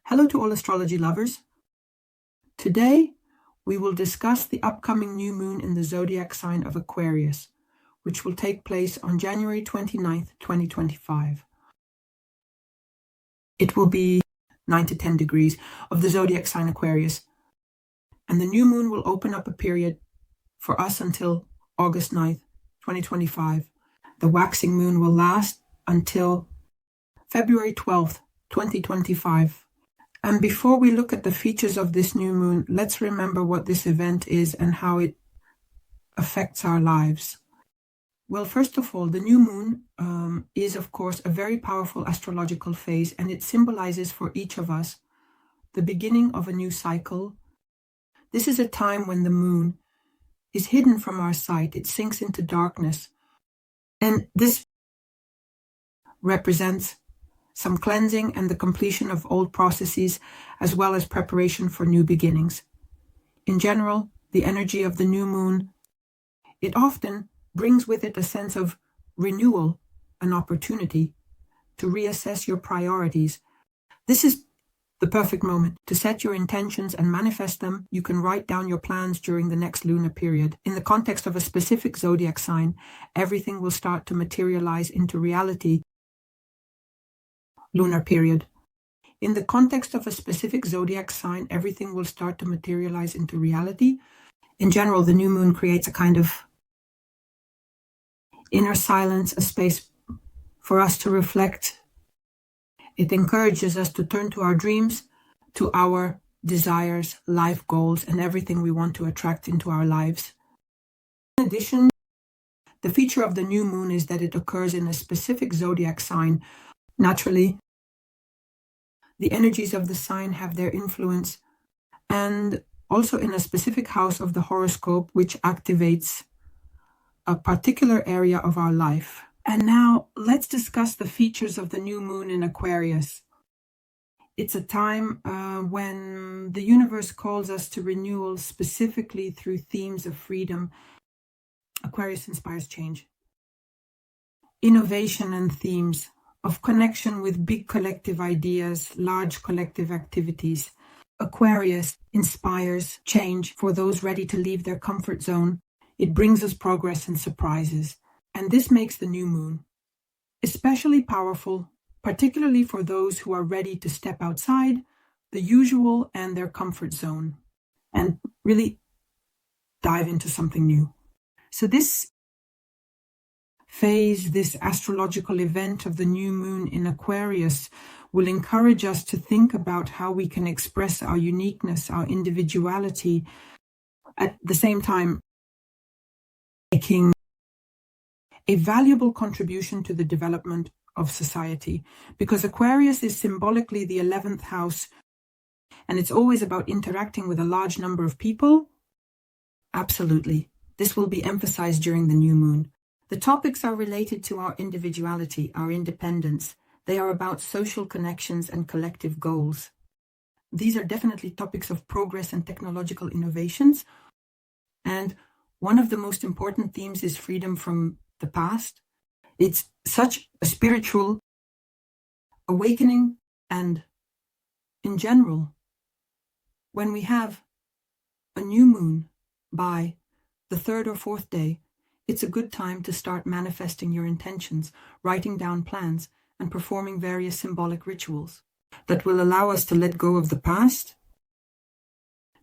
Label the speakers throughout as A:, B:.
A: Hello to all astrology lovers. Today, we will discuss the upcoming new moon in the zodiac sign of Aquarius, which will take place on January 29th, 2025. It will be 9 to 10 degrees of the zodiac sign Aquarius, and the new moon will open up a period for us until August 9th, 2025. The waxing moon will last until February 12th, 2025. And before we look at the features of this new moon, let's remember what this event is and how it affects our lives. Well, first of all, the new moon is, of course, a very powerful astrological phase, and it symbolizes for each of us the beginning of a new cycle. This is a time when the moon is hidden from our sight. It sinks into darkness. And this represents some cleansing and the completion of old processes, as well as preparation for new beginnings. In general, the energy of the new moon, it often brings with it a sense of renewal, an opportunity to reassess your priorities. This is the perfect moment to set your intentions and manifest them. You can write down your plans during the next lunar period. In the context of a specific zodiac sign, everything will start to materialize into reality. Lunar period. In the context of a specific zodiac sign, everything will start to materialize into reality. In general, the new moon creates a kind of inner silence, a space for us to reflect. It encourages us to turn to our dreams, to our desires, life goals, and everything we want to attract into our lives. In addition, the feature of the new moon is that it occurs in a specific zodiac sign. Naturally, the energies of the sign have their influence, and also in a specific house of the horoscope, which activates a particular area of our life. And now let's discuss the features of the new moon in Aquarius. It's a time when the universe calls us to renewal, specifically through themes of freedom. Aquarius inspires change, innovation, and themes of connection with big collective ideas, large collective activities. Aquarius inspires change for those ready to leave their comfort zone. It brings us progress and surprises. And this makes the new moon especially powerful, particularly for those who are ready to step outside the usual and their comfort zone and really dive into something new. So this phase, this astrological event of the new moon in Aquarius, will encourage us to think about how we can express our uniqueness, our individuality, at the same time making a valuable contribution to the development of society. Because Aquarius is symbolically the 11th house, and it's always about interacting with a large number of people. Absolutely. This will be emphasized during the new moon. The topics are related to our individuality, our independence. They are about social connections and collective goals. These are definitely topics of progress and technological innovations. And one of the most important themes is freedom from the past. It's such a spiritual awakening. And in general, when we have a new moon by the third or fourth day, it's a good time to start manifesting your intentions, writing down plans, and performing various symbolic rituals that will allow us to let go of the past,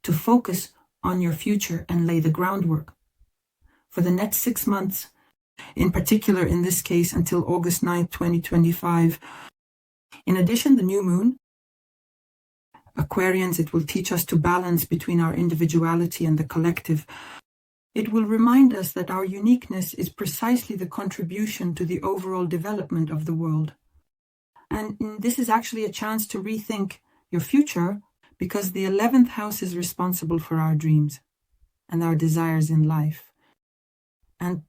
A: to focus on your future and lay the groundwork for the next 6 months, in particular, in this case, until August 9th, 2025. In addition, the new moon, Aquarians, it will teach us to balance between our individuality and the collective. It will remind us that our uniqueness is precisely the contribution to the overall development of the world. And this is actually a chance to rethink your future, because the 11th house is responsible for our dreams and our desires in life. And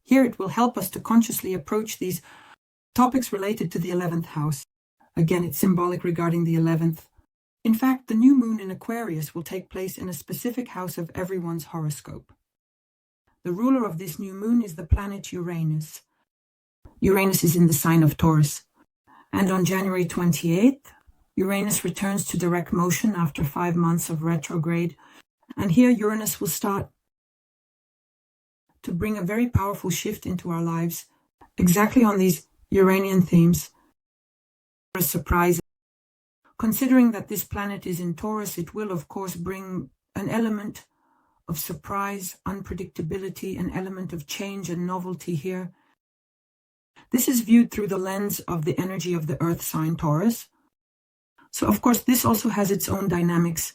A: here it will help us to consciously approach these topics related to the 11th house. Again, it's symbolic regarding the 11th. In fact, the new moon in Aquarius will take place in a specific house of everyone's horoscope. The ruler of this new moon is the planet Uranus. Uranus is in the sign of Taurus. And on January 28th, Uranus returns to direct motion after 5 months of retrograde. And here Uranus will start to bring a very powerful shift into our lives, exactly on these Uranian themes. A surprise. Considering that this planet is in Taurus, it will of course bring an element of surprise, unpredictability, an element of change and novelty here. This is viewed through the lens of the energy of the Earth sign Taurus. So of course this also has its own dynamics.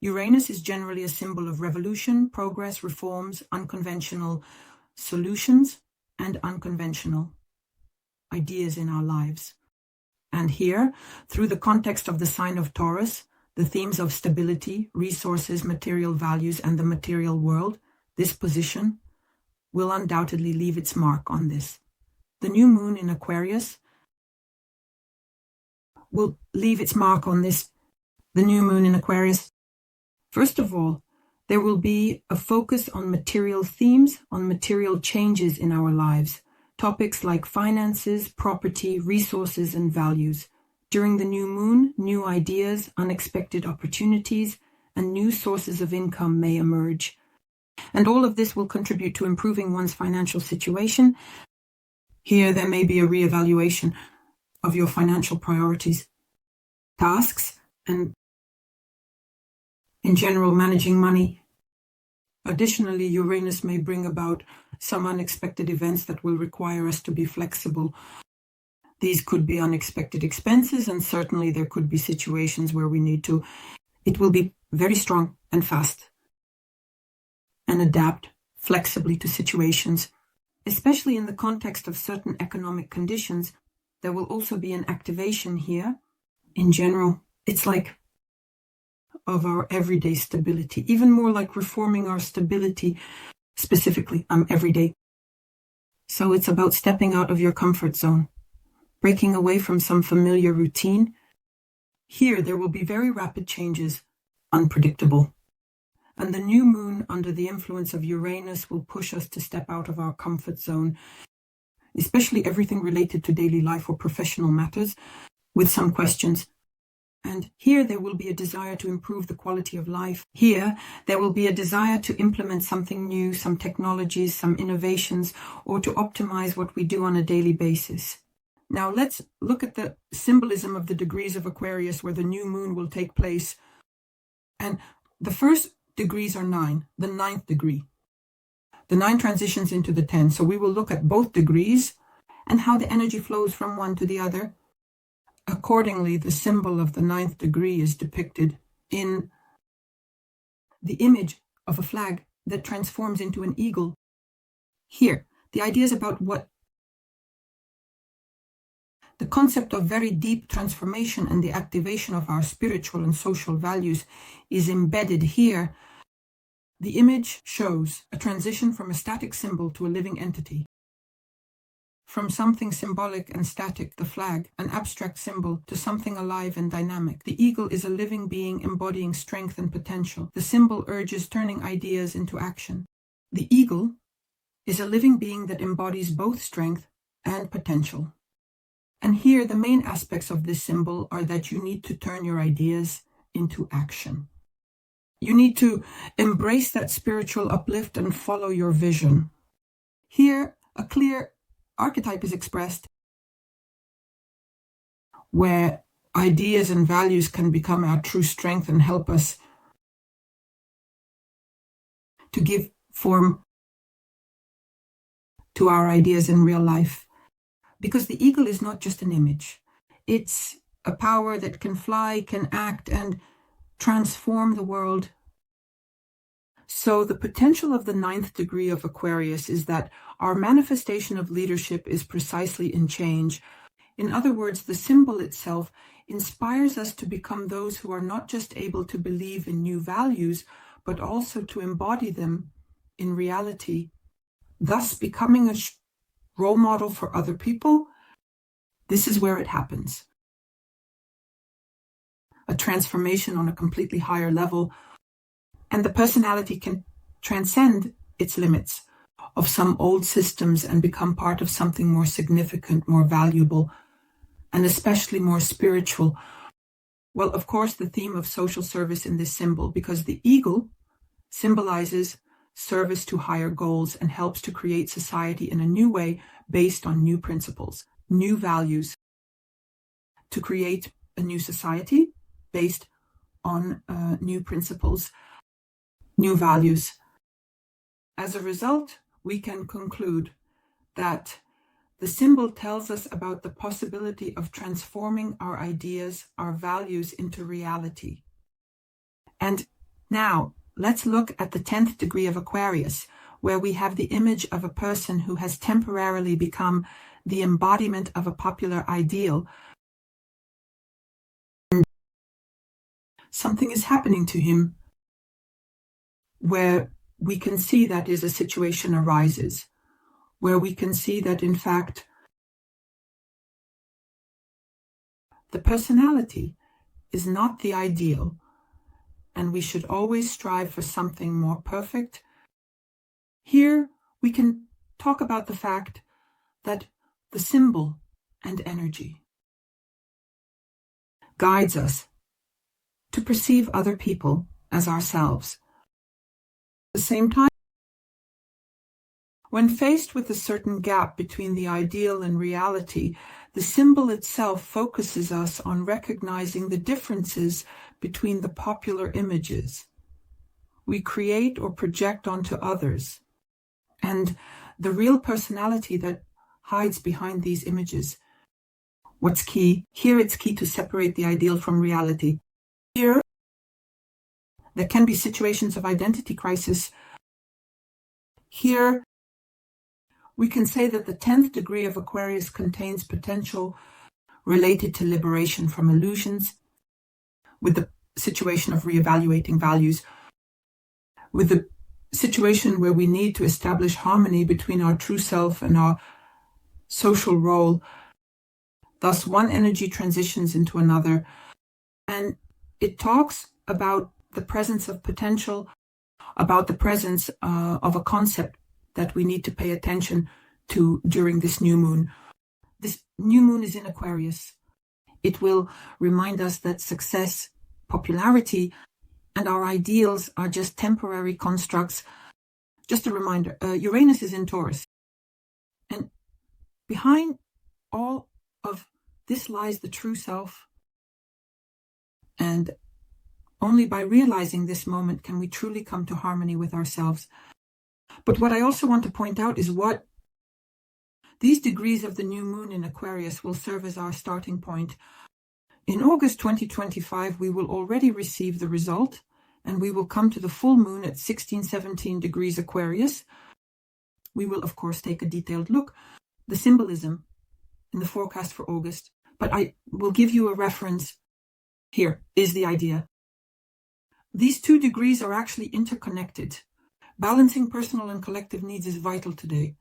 A: Uranus is generally a symbol of revolution, progress, reforms, unconventional solutions, and unconventional ideas in our lives. And here, through the context of the sign of Taurus, the themes of stability, resources, material values, and the material world, this position will undoubtedly leave its mark on this. The new moon in Aquarius will leave its mark on this. The new moon in Aquarius. First of all, there will be a focus on material themes, on material changes in our lives. Topics like finances, property, resources, and values. During the new moon, new ideas, unexpected opportunities, and new sources of income may emerge. And all of this will contribute to improving one's financial situation. Here, there may be a reevaluation of your financial priorities, tasks, and in general, managing money. Additionally, Uranus may bring about some unexpected events that will require us to be flexible. These could be unexpected expenses, and certainly there could be situations where we need to. It will be very strong and fast and adapt flexibly to situations, especially in the context of certain economic conditions. There will also be an activation here. In general, it's like of our everyday stability, even more like reforming our stability, specifically everyday. So it's about stepping out of your comfort zone, breaking away from some familiar routine. Here there will be very rapid changes, unpredictable. And the new moon under the influence of Uranus will push us to step out of our comfort zone, especially everything related to daily life or professional matters, with some questions. And here there will be a desire to improve the quality of life. Here there will be a desire to implement something new, some technologies, some innovations, or to optimize what we do on a daily basis. Now let's look at the symbolism of the degrees of Aquarius where the new moon will take place. And the first degrees are 9, the 9th degree. The 9 transitions into the 10. So we will look at both degrees and how the energy flows from one to the other. Accordingly, the symbol of the 9th degree is depicted in the image of a flag that transforms into an eagle. Here, the idea is about what the concept of very deep transformation and the activation of our spiritual and social values is embedded here. The image shows a transition from a static symbol to a living entity. From something symbolic and static, the flag, an abstract symbol, to something alive and dynamic. The eagle is a living being embodying strength and potential. The symbol urges turning ideas into action. The eagle is a living being that embodies both strength and potential. And here the main aspects of this symbol are that you need to turn your ideas into action. You need to embrace that spiritual uplift and follow your vision. Here, a clear archetype is expressed where ideas and values can become our true strength and help us to give form to our ideas in real life. Because the eagle is not just an image. It's a power that can fly, can act, and transform the world. So the potential of the 9th degree of Aquarius is that our manifestation of leadership is precisely in change. In other words, the symbol itself inspires us to become those who are not just able to believe in new values, but also to embody them in reality, thus becoming a role model for other people. This is where it happens. A transformation on a completely higher level, and the personality can transcend its limits of some old systems and become part of something more significant, more valuable. and especially more spiritual. Well, of course, the theme of social service in this symbol, because the eagle symbolizes service to higher goals and helps to create society in a new way based on new principles, new values, to create a new society based on new principles, new values. As a result, we can conclude that the symbol tells us about the possibility of transforming our ideas, our values into reality. And now, let's look at the 10th degree of Aquarius, where we have the image of a person who has temporarily become the embodiment of a popular ideal. Something is happening to him where we can see that a situation arises, where we can see that, in fact, the personality is not the ideal, and we should always strive for something more perfect. Here we can talk about the fact that the symbol and energy guides us to perceive other people as ourselves. At the same time, when faced with a certain gap between the ideal and reality, the symbol itself focuses us on recognizing the differences between the popular images we create or project onto others, and the real personality that hides behind these images. What's key? Here it's key to separate the ideal from reality. Here, there can be situations of identity crisis. Here, we can say that the 10th degree of Aquarius contains potential related to liberation from illusions, with the situation of reevaluating values, with the situation where we need to establish harmony between our true self and our social role. Thus, one energy transitions into another, and it talks about the presence of potential, about the presence of a concept that we need to pay attention to during this new moon. This new moon is in Aquarius. It will remind us that success, popularity, and our ideals are just temporary constructs. Just a reminder, Uranus is in Taurus. And behind all of this lies the true self. And only by realizing this moment can we truly come to harmony with ourselves. But what I also want to point out is what these degrees of the new moon in Aquarius will serve as our starting point. In August 2025, we will already receive the result, and we will come to the full moon at 16-17 degrees Aquarius. We will, of course, take a detailed look. The symbolism in the forecast for August, but I will give you a reference. Here is the idea. These two degrees are actually interconnected. Balancing personal and collective needs is vital today.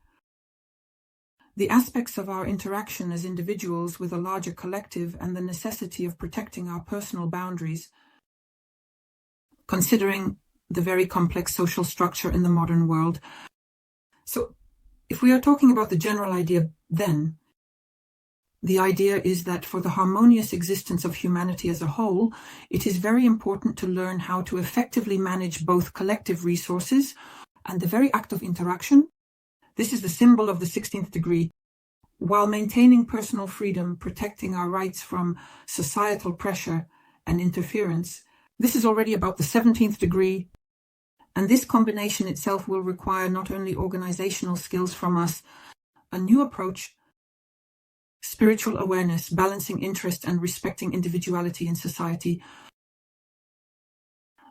A: The aspects of our interaction as individuals with a larger collective and the necessity of protecting our personal boundaries, considering the very complex social structure in the modern world. So, if we are talking about the general idea, then the idea is that for the harmonious existence of humanity as a whole, it is very important to learn how to effectively manage both collective resources and the very act of interaction. This is the symbol of the 16th degree, while maintaining personal freedom, protecting our rights from societal pressure and interference. This is already about the 17th degree, and this combination itself will require not only organizational skills from us, a new approach, spiritual awareness, balancing interest and respecting individuality in society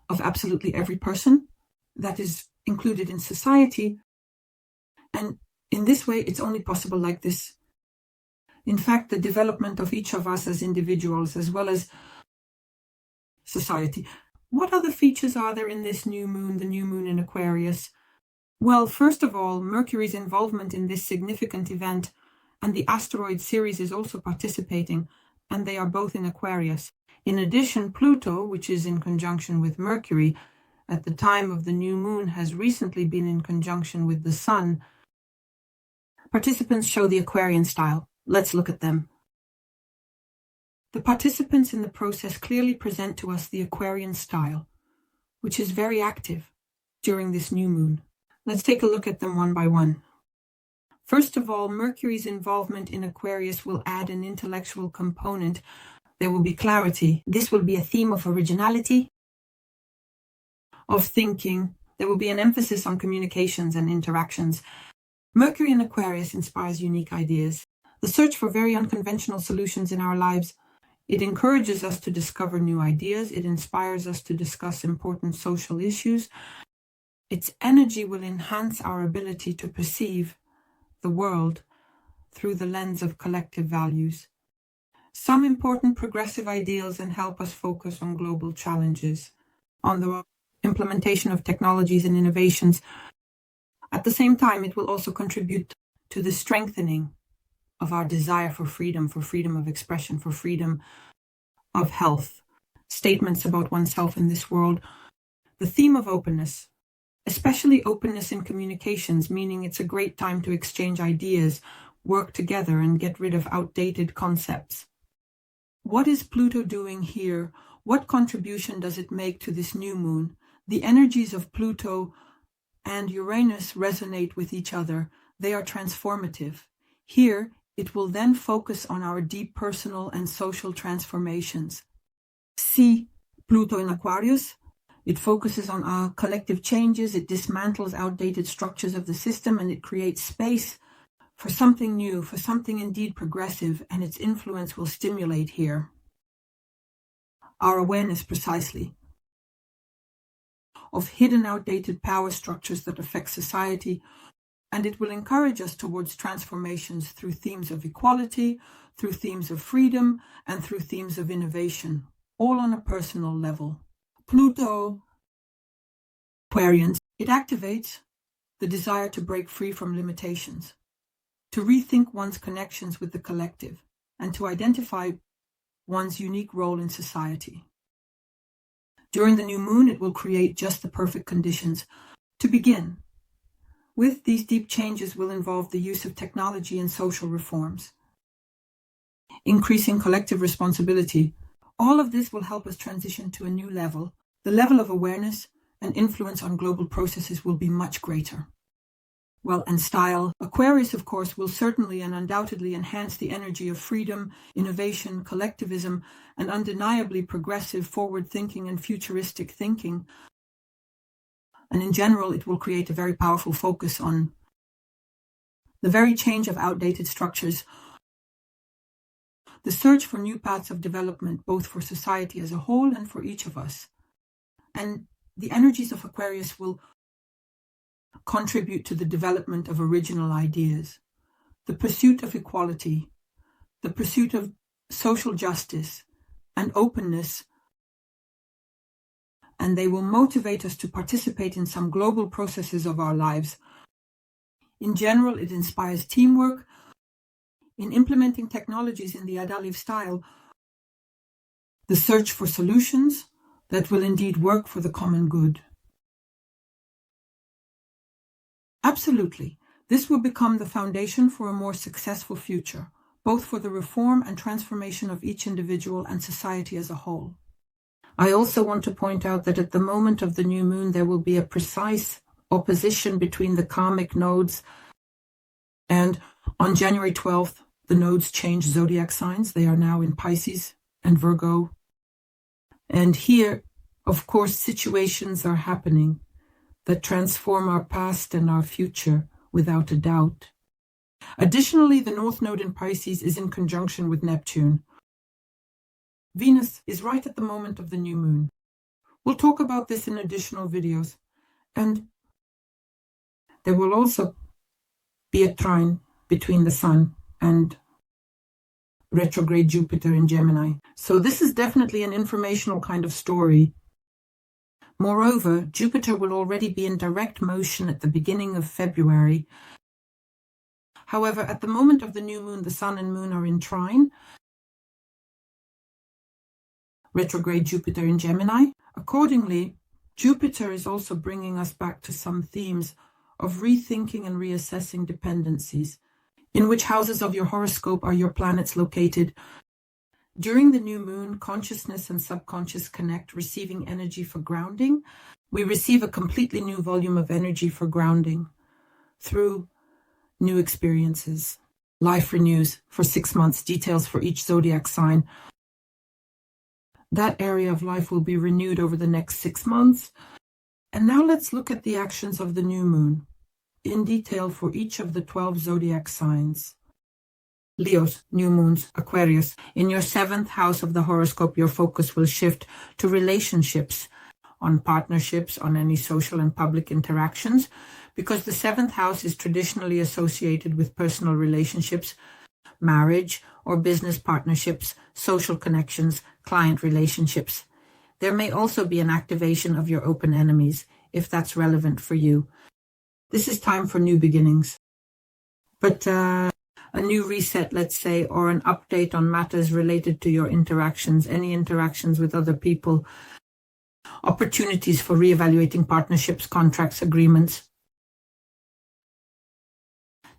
A: of absolutely every person that is included in society. And in this way, it's only possible like this. In fact, the development of each of us as individuals, as well as society. What other features are there in this new moon, the new moon in Aquarius? Well, first of all, Mercury's involvement in this significant event and the asteroid series is also participating, and they are both in Aquarius. In addition, Pluto, which is in conjunction with Mercury, at the time of the new moon has recently been in conjunction with the Sun. Participants show the Aquarian style. Let's look at them. The participants in the process clearly present to us the Aquarian style, which is very active during this new moon. Let's take a look at them one by one. First of all, Mercury's involvement in Aquarius will add an intellectual component. There will be clarity. This will be a theme of originality, of thinking. There will be an emphasis on communications and interactions. Mercury in Aquarius inspires unique ideas. The search for very unconventional solutions in our lives. It encourages us to discover new ideas. It inspires us to discuss important social issues. Its energy will enhance our ability to perceive the world through the lens of collective values. Some important progressive ideals and help us focus on global challenges, on the implementation of technologies and innovations. At the same time, it will also contribute to the strengthening of our desire for freedom of expression, for freedom of health, statements about oneself in this world. The theme of openness, especially openness in communications, meaning it's a great time to exchange ideas, work together, and get rid of outdated concepts. What is Pluto doing here? What contribution does it make to this new moon? The energies of Pluto and Uranus resonate with each other. They are transformative. Here, it will then focus on our deep personal and social transformations. See Pluto in Aquarius. It focuses on our collective changes. It dismantles outdated structures of the system, and it creates space for something new, for something indeed progressive, and its influence will stimulate here our awareness precisely of hidden outdated power structures that affect society, and it will encourage us towards transformations through themes of equality, through themes of freedom, and through themes of innovation, all on a personal level. Pluto, Aquarians, it activates the desire to break free from limitations, to rethink one's connections with the collective, and to identify one's unique role in society. During the new moon, it will create just the perfect conditions to begin. With these deep changes will involve the use of technology and social reforms, increasing collective responsibility. All of this will help us transition to a new level. The level of awareness and influence on global processes will be much greater. Well, and style. Aquarius, of course, will certainly and undoubtedly enhance the energy of freedom, innovation, collectivism, and undeniably progressive, forward-thinking and futuristic thinking. And in general, it will create a very powerful focus on the very change of outdated structures, the search for new paths of development, both for society as a whole and for each of us. And the energies of Aquarius will contribute to the development of original ideas, the pursuit of equality, the pursuit of social justice and openness, and they will motivate us to participate in some global processes of our lives. In general, it inspires teamwork in implementing technologies in the Adaliv style, the search for solutions that will indeed work for the common good. Absolutely, this will become the foundation for a more successful future, both for the reform and transformation of each individual and society as a whole. I also want to point out that at the moment of the new moon, there will be a precise opposition between the karmic nodes, and on January 12th, the nodes change zodiac signs. They are now in Pisces and Virgo. And here, of course, situations are happening that transform our past and our future without a doubt. Additionally, the North Node in Pisces is in conjunction with Neptune. Venus is right at the moment of the new moon. We'll talk about this in additional videos. And there will also be a trine between the Sun and retrograde Jupiter in Gemini. So this is definitely an informational kind of story. Moreover, Jupiter will already be in direct motion at the beginning of February. However, at the moment of the new moon, the Sun and Moon are in trine. Retrograde Jupiter in Gemini. Accordingly, Jupiter is also bringing us back to some themes of rethinking and reassessing dependencies. In which houses of your horoscope are your planets located? During the new moon, consciousness and subconscious connect, receiving energy for grounding. We receive a completely new volume of energy for grounding through new experiences. Life renews for 6 months, details for each zodiac sign. That area of life will be renewed over the next 6 months. And now let's look at the actions of the new moon in detail for each of the 12 zodiac signs. Leos, new moons, Aquarius. In your 7th house of the horoscope, your focus will shift to relationships, on partnerships, on any social and public interactions, because the 7th house is traditionally associated with personal relationships, marriage or business partnerships, social connections, client relationships. There may also be an activation of your open enemies, if that's relevant for you. This is time for new beginnings. But a new reset, let's say, or an update on matters related to your interactions, any interactions with other people, opportunities for reevaluating partnerships, contracts, agreements.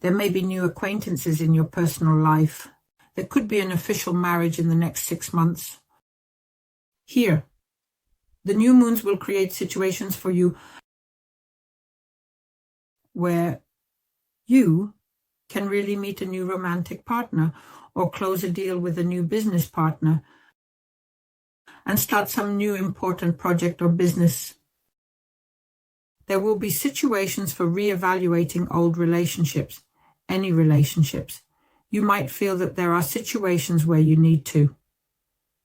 A: There may be new acquaintances in your personal life. There could be an official marriage in the next 6 months. Here, the new moons will create situations for you where you can really meet a new romantic partner or close a deal with a new business partner and start some new important project or business. There will be situations for reevaluating old relationships, any relationships. You might feel that there are situations where you need to.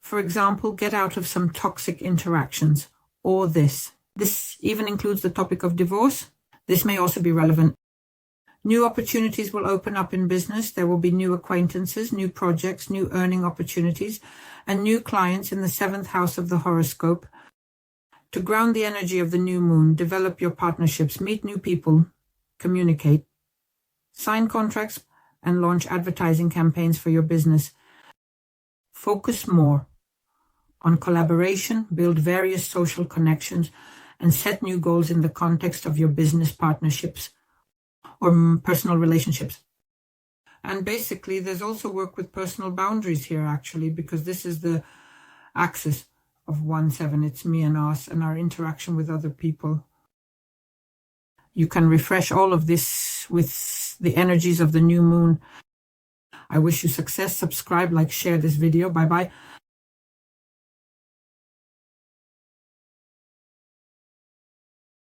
A: For example, get out of some toxic interactions, or this. This even includes the topic of divorce. This may also be relevant. New opportunities will open up in business. There will be new acquaintances, new projects, new earning opportunities, and new clients in the 7th house of the horoscope. To ground the energy of the new moon, develop your partnerships, meet new people, communicate, sign contracts, and launch advertising campaigns for your business. Focus more on collaboration, build various social connections, and set new goals in the context of your business partnerships or personal relationships. And basically, there's also work with personal boundaries here, actually, because this is the axis of 1-7. It's me and us and our interaction with other people. You can refresh all of this with the energies of the new moon. I wish you success. Subscribe, like, share this video. Bye-bye.